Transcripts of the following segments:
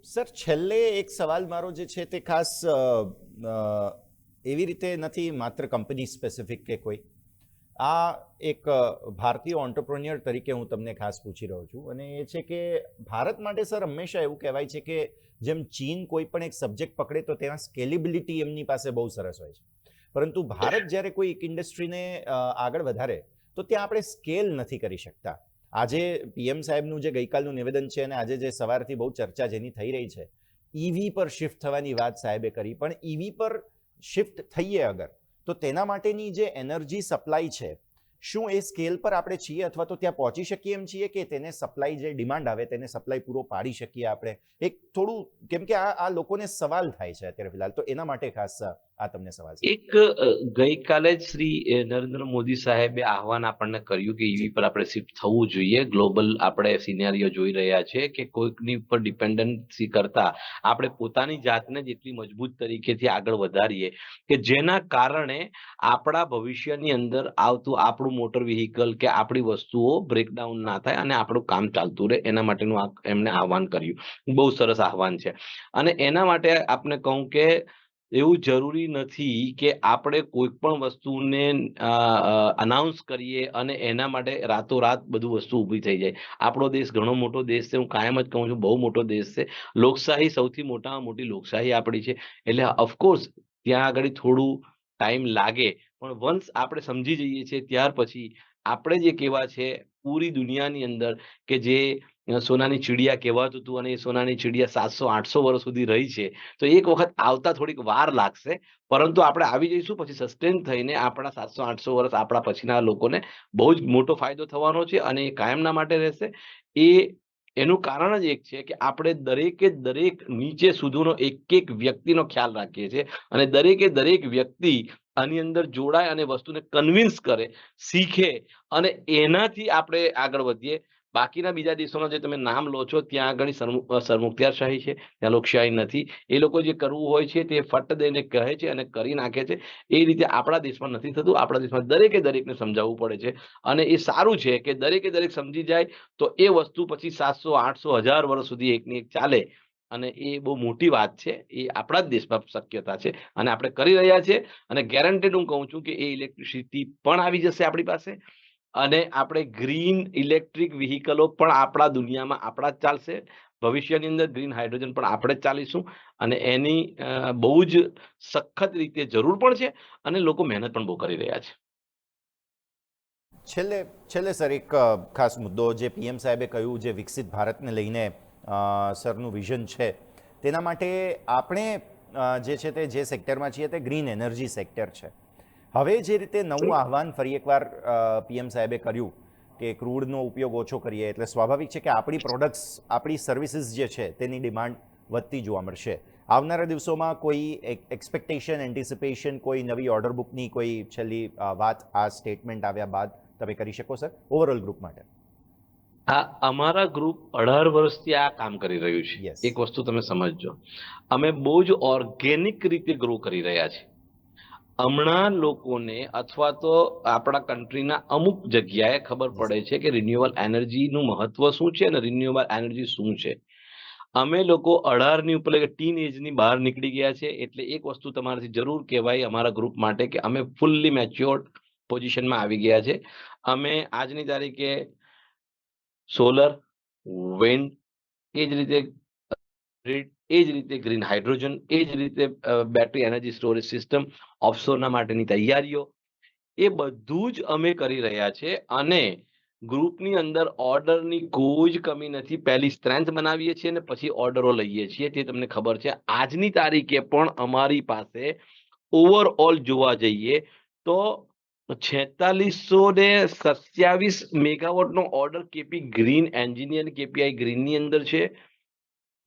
Sir, છેલ્લે એક સવાલ મારો જે છે તે ખાસ એવી રીતે નથી માત્ર કંપની સ્પેસિફિક કે કોઈ આ એક ભારતીય ઓન્ટરપ્રોન્યોર તરીકે હું તમને ખાસ પૂછી રહ્યો છું, અને એ છે કે ભારત માટે સર હંમેશા એવું કહેવાય છે કે જેમ ચીન કોઈ પણ એક સબ્જેક્ટ પકડે તો તેમાં સ્કેલેબિલિટી એમની પાસે બહુ સરસ હોય છે, પરંતુ ભારત જ્યારે કોઈ એક ઇન્ડસ્ટ્રીને આગળ વધારે તો ત્યાં આપણે સ્કેલ નથી કરી શકતા. આજે પીએમ સાહેબનું જે ગઈકાલનું નિવેદન છે અને આજે જે સવારથી બહુ ચર્ચા જેની થઈ રહી છે, ઈવી પર શિફ્ટ થવાની વાત સાહેબે કરી, પણ ઈવી પર શિફ્ટ થઈએ અગર તો તેના માટેની જે એનર્જી સપ્લાય છે, શું એ સ્કેલ પર આપણે છીએ અથવા તો ત્યાં પહોંચી શકીએ એમ છીએ કે તેને સપ્લાય જે ડિમાન્ડ આવે તેને સપ્લાય પૂરો પાડી શકીએ આપણે? એક થોડું, કેમ કે આ લોકોને સવાલ થાય છે અત્યારે ફિલહાલ, તો એના માટે ખાસ આ તમને સવાલ છે. એક ગઈકાલે જ શ્રી નરેન્દ્ર મોદી સાહેબે આહવાન આપણને કર્યું કે ઈવી પર આપણે શિફ્ટ થવું જોઈએ. ગ્લોબલ આપણે સિનેરિયો જોઈ રહ્યા છે કે કોઈકની પર ડિપેન્ડન્સી કરતા આપણે પોતાની જાતને જેટલી મજબૂત તરીકેથી આગળ વધારીએ કે જેના કારણે આપણા ભવિષ્યની અંદર આવતું આપણું મોટર વ્હીકલ કે આપણી વસ્તુઓ બ્રેકડાઉન ના થાય અને આપણું કામ ચાલતું રહે, એના માટેનું એમને આહવાન કર્યું. બહુ સરસ આહવાન છે. અને એના માટે આપને કહું કે એવું જરૂરી નથી કે આપણે કોઈ પણ વસ્તુને અનાઉન્સ કરીએ અને એના માટે રાતોરાત બધું વસ્તુ ઊભી થઈ જાય. આપણો દેશ ઘણો મોટો દેશ છે. હું કાયમ જ કહું છું, બહુ મોટો દેશ છે. લોકશાહી સૌથી મોટામાં મોટી લોકશાહી આપણી છે. એટલે ઓફકોર્સ ત્યાં આગળ થોડું ટાઈમ લાગે, પણ વન્સ આપણે સમજી જઈએ છીએ ત્યાર પછી આપણે જે કહેવા છે પૂરી દુનિયાની અંદર કે જે સોનાની ચીડિયા કહેવાતું હતું અને એ સોનાની ચીડિયા 700-800 વર્ષ સુધી રહી છે, તો એક વખત આવતા થોડીક વાર લાગશે, પરંતુ આપણે આવી જઈશું પછી સસ્ટેન થઈને આપણા 700-800 વર્ષ આપણા પછીના લોકોને બહુ જ મોટો ફાયદો થવાનો છે અને એ કાયમના માટે રહેશે. એનું કારણ જ એક છે કે આપણે દરેકે દરેક નીચે સુધીનો એક એક વ્યક્તિનો ખ્યાલ રાખીએ છીએ અને દરેકે દરેક વ્યક્તિ આની અંદર જોડાય અને વસ્તુને કન્વિન્સ કરે, શીખે અને એનાથી આપણે આગળ વધીએ. બાકીના બીજા દેશોના જે તમે નામ લો છો ત્યાં આગળ સરમુખત્યારશાહી છે, ત્યાં લોકશાહી નથી. એ લોકો જે કરવું હોય છે તે ફટ દઈને કહે છે અને કરી નાખે છે. એ રીતે આપણા દેશમાં નથી થતું. આપણા દેશમાં દરેકે દરેકને સમજાવવું પડે છે અને એ સારું છે કે દરેકે દરેક સમજી જાય તો એ વસ્તુ પછી 700-800-1000 વર્ષ સુધી એકની એક ચાલે અને એ બહુ મોટી વાત છે. એ આપણા જ દેશમાં શક્યતા છે અને આપણે કરી રહ્યા છીએ અને ગેરંટેડ હું કહું છું કે એ ઇલેક્ટ્રિસિટી પણ આવી જશે આપણી પાસે અને આપણે ગ્રીન ઇલેક્ટ્રિક વ્હીકલો પણ આપણા દુનિયામાં આપણા જ ચાલશે. ભવિષ્યની અંદર ગ્રીન હાઇડ્રોજન પણ આપણે જ ચાલીશું અને એની બહુ જ સખત રીતે જરૂર પણ છે અને લોકો મહેનત પણ બહુ કરી રહ્યા છે. છેલ્લે છેલ્લે સર એક ખાસ મુદ્દો જે પીએમ સાહેબે કહ્યું, જે વિકસિત ભારતને લઈને સરનું વિઝન છે, તેના માટે આપણે જે છે તે જે સેક્ટરમાં છીએ તે ગ્રીન એનર્જી સેક્ટર છે. હવે જે રીતે નવું આહવાન ફરી એકવાર પીએમ સાહેબે કર્યું કે ક્રૂડનો ઉપયોગ ઓછો કરીએ, એટલે સ્વાભાવિક છે કે આપણી પ્રોડક્ટ્સ, આપણી સર્વિસીસ જે છે તેની ડિમાન્ડ વધતી જોવા મળશે. આવનારા દિવસોમાં કોઈ એક્સપેક્ટેશન, એન્ટિસિપેશન, કોઈ નવી ઓર્ડર બુકની કોઈ છેલ્લી વાત આ સ્ટેટમેન્ટ આવ્યા બાદ તમે કરી શકો સર, ઓવરઓલ ગ્રુપ માટે? આ અમારા ગ્રુપ 18 વર્ષથી આ કામ કરી રહ્યું છે. યસ. એક વસ્તુ તમે સમજજો, અમે બહુ જ ઓર્ગેનિક રીતે ગ્રો કરી રહ્યા છીએ. હમણાં લોકોને અથવા તો આપણા કન્ટ્રીના અમુક જગ્યાએ ખબર પડે છે કે રિન્યુએબલ એનર્જીનું મહત્વ શું છે અને રિન્યુએબલ એનર્જી શું છે. અમે લોકો 18ની ઉપર ટીન એજની બહાર નીકળી ગયા છે. એટલે એક વસ્તુ તમારાથી જરૂર કહેવાય અમારા ગ્રુપ માટે કે અમે ફૂલ્લી મેચ્યોર્ડ પોઝિશનમાં આવી ગયા છે. અમે આજની તારીખે સોલર, વિન્ડ, એ જ રીતે ગ્રીડ, એ જ રીતે ગ્રીન હાઇડ્રોજન, એ જ રીતે બેટરી એનર્જી સ્ટોરેજ સિસ્ટમ, ઓફશોરના માટેની તૈયારીઓ, એ બધું જ અમે કરી રહ્યા છે અને ગ્રુપની અંદર ઓર્ડરની કોઈ જ કમી નથી. પહેલી સ્ટ્રેન્થ બનાવીએ છીએ અને પછી ઓર્ડરો લઈએ છીએ, તે તમને ખબર છે. આજની તારીખે પણ અમારી પાસે ઓવરઓલ જોવા જઈએ તો 4627 મેગાવોટનો order KP Green engineer KPI ગ્રીનની અંદર છે.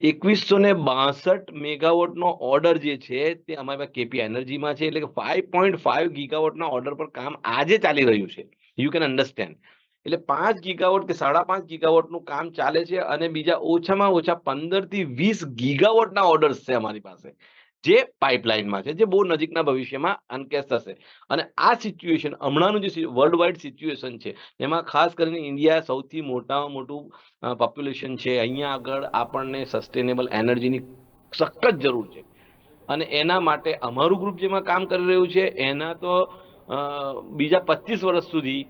2162 મેગાવોટનો ઓર્ડર જે છે તે અમારી પાસે કેપી એનર્જીમાં છે. એટલે કે 5.5 ગીગાવોટના ઓર્ડર પર કામ આજે ચાલી રહ્યું છે. You can understand. એટલે 5 ગીગાવોટ કે 5.5 ગીગાવોટનું કામ ચાલે છે અને બીજા ઓછામાં ઓછા 15 થી 20 ગીગાવોટના ઓર્ડર્સ છે અમારી પાસે. જે પાઇપલાઇનમાં છે, જે બહુ નજીકના ભવિષ્યમાં અનકેસ થશે. અને આ સિચ્યુએશન હમણાંનું જે વર્લ્ડ વાઇડ સિચ્યુએશન છે, એમાં ખાસ કરીને ઇન્ડિયા સૌથી મોટામાં મોટું પોપ્યુલેશન છે. અહીંયા આગળ આપણને સસ્ટેનેબલ એનર્જીની સખત જરૂર છે. અને એના માટે અમારું ગ્રુપ જેમાં કામ કરી રહ્યું છે, એના તો બીજા 25 વર્ષ સુધી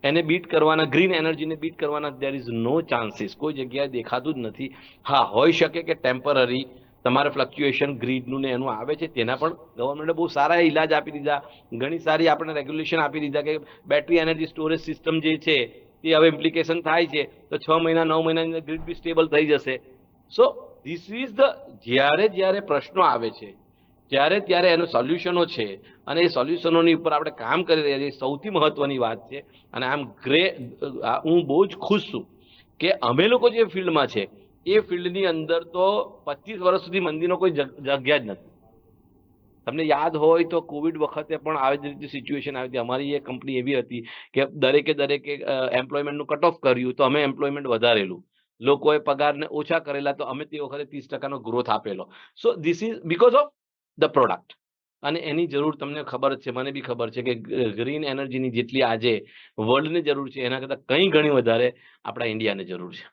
એને બીટ કરવાના, ગ્રીન એનર્જીને બીટ કરવાના દેર ઇઝ નો ચાન્સીસ, કોઈ જગ્યાએ દેખાતું જ નથી. હા, હોઈ શકે કે ટેમ્પરરી તમારે ફ્લક્ચ્યુએશન ગ્રીડનું ને એનું આવે છે, તેના પણ ગવર્મેન્ટે બહુ સારા ઇલાજ આપી દીધા, ઘણી સારી આપણે રેગ્યુલેશન આપી દીધા કે બેટરી એનર્જી સ્ટોરેજ સિસ્ટમ જે છે તે હવે ઇમ્પ્લિકેશન થાય છે તો 6 મહિના 9 મહિનાની ગ્રીડ બી સ્ટેબલ થઈ જશે. સો ધીસ ઇઝ ધ, જ્યારે પ્રશ્નો આવે છે ત્યારે એનો સોલ્યુશનો છે, અને એ સોલ્યુશનોની ઉપર આપણે કામ કરી રહ્યા છીએ. સૌથી મહત્વની વાત છે, અને હું બહુ જ ખુશ છું કે અમે લોકો જે ફિલ્ડમાં છે એ ફિલ્ડની અંદર તો 25 વર્ષ સુધી મંદીનો કોઈ જગ્યા જ નથી. તમને યાદ હોય તો કોવિડ વખતે પણ આવી જ રીતે સિચ્યુએશન આવી હતી. અમારી એ કંપની એવી હતી કે દરેકે એમ્પ્લોયમેન્ટનું કટ ઓફ કર્યું તો અમે એમ્પ્લોયમેન્ટ વધારેલું, લોકોએ પગારને ઓછા કરેલા તો અમે તે વખતે 30% ગ્રોથ આપેલો. So this is because of the product. અને એની જરૂર તમને ખબર જ છે, મને બી ખબર છે કે ગ્રીન એનર્જીની જેટલી આજે વર્લ્ડની જરૂર છે એના કરતાં કંઈ ઘણી વધારે આપણા ઇન્ડિયાને જરૂર છે.